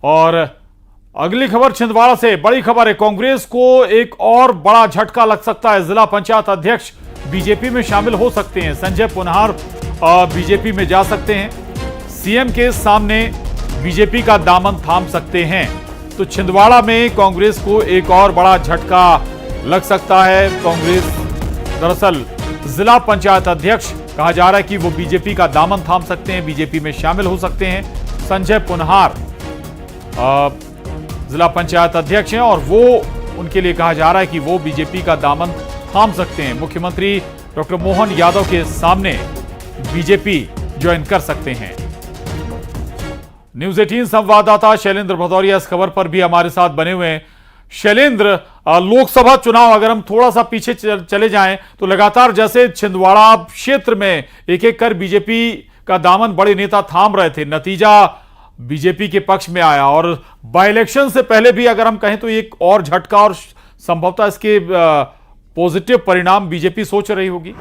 और अगली खबर छिंदवाड़ा से बड़ी खबर है। कांग्रेस को एक और बड़ा झटका लग सकता है। जिला पंचायत अध्यक्ष बीजेपी में शामिल हो सकते हैं। संजय पुनहार बीजेपी में जा सकते हैं। सीएम के सामने बीजेपी का दामन थाम सकते हैं। तो छिंदवाड़ा में कांग्रेस को एक और बड़ा झटका लग सकता है। कांग्रेस दरअसल जिला पंचायत अध्यक्ष कहा जा रहा है कि वो बीजेपी का दामन थाम सकते हैं, बीजेपी में शामिल हो सकते हैं। संजय पुनहार जिला पंचायत अध्यक्ष हैं और वो उनके लिए कहा जा रहा है कि वो बीजेपी का दामन थाम सकते हैं। मुख्यमंत्री डॉक्टर मोहन यादव के सामने बीजेपी ज्वाइन कर सकते हैं। न्यूज 18 संवाददाता शैलेंद्र भदौरिया इस खबर पर भी हमारे साथ बने हुए हैं। शैलेंद्र, लोकसभा चुनाव अगर हम थोड़ा सा पीछे चले जाएं तो लगातार जैसे छिंदवाड़ा क्षेत्र में एक एक कर बीजेपी का दामन बड़े नेता थाम रहे थे, नतीजा बीजेपी के पक्ष में आया। और बाय इलेक्शन से पहले भी अगर हम कहें तो एक और झटका और संभवतः इसके पॉजिटिव परिणाम बीजेपी सोच रही होगी।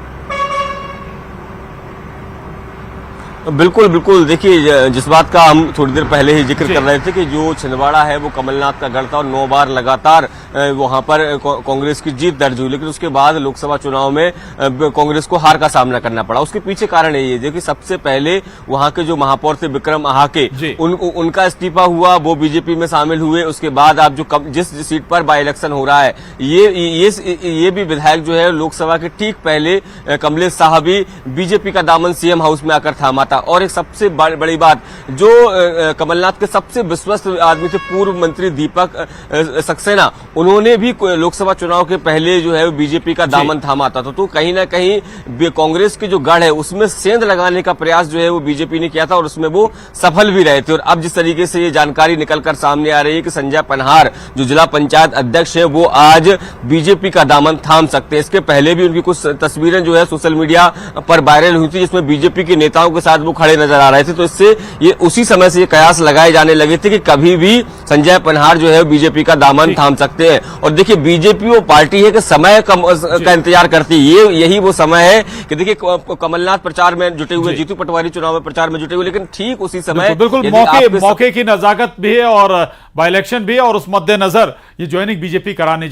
बिल्कुल बिल्कुल, देखिए जिस बात का हम थोड़ी देर पहले ही जिक्र कर रहे थे कि जो छिंदवाड़ा है वो कमलनाथ का गढ़ था और 9 बार लगातार वहां पर कांग्रेस की जीत दर्ज हुई, लेकिन उसके बाद लोकसभा चुनाव में कांग्रेस को हार का सामना करना पड़ा। उसके पीछे कारण ये देखिए, सबसे पहले वहां के जो महापौर थे विक्रम आहाके, उनका इस्तीफा हुआ, वो बीजेपी में शामिल हुए। उसके बाद आप जो जिस सीट पर बाई इलेक्शन हो रहा है, ये भी विधायक जो है लोकसभा के ठीक पहले कमलेश साहब भी बीजेपी का दामन सीएम हाउस में आकर थामा। और एक सबसे बड़ी बात, जो कमलनाथ के सबसे विश्वस्त आदमी थे पूर्व मंत्री दीपक सक्सेना, उन्होंने भी लोकसभा चुनाव के पहले जो है बीजेपी का दामन थामा था। तो कहीं ना कहीं कांग्रेस की जो गढ़ है उसमें सेंध लगाने का प्रयास जो है वो बीजेपी ने किया था और उसमें वो सफल भी रहे थे। और अब जिस तरीके से ये जानकारी निकलकर सामने आ रही है कि संजय पनहार जो जिला पंचायत अध्यक्ष है वो आज बीजेपी का दामन थाम सकते हैं। इसके पहले भी उनकी कुछ तस्वीरें जो है सोशल मीडिया पर वायरल हुई थी जिसमें बीजेपी के नेताओं के साथ वो खड़े नजर आ रहे थे। तो इससे ये उसी समय से ये कयास लगाए जाने लगे थे कि कभी भी संजय पनहार जो है बीजेपी का दामन थाम सकते हैं। और देखिए, बीजेपी वो पार्टी है कि समय का इंतजार करती है। यही वो समय है कि देखिए कमलनाथ प्रचार में जुटे हुए, जीतू पटवारी चुनाव में प्रचार में जुटे हुए, लेकिन ठीक उसी समय बिल्कुल मौके की नजाकत भी है और बाय इलेक्शन भी है और उस मद्देनजर ये ज्वाइनिंग बीजेपी कराने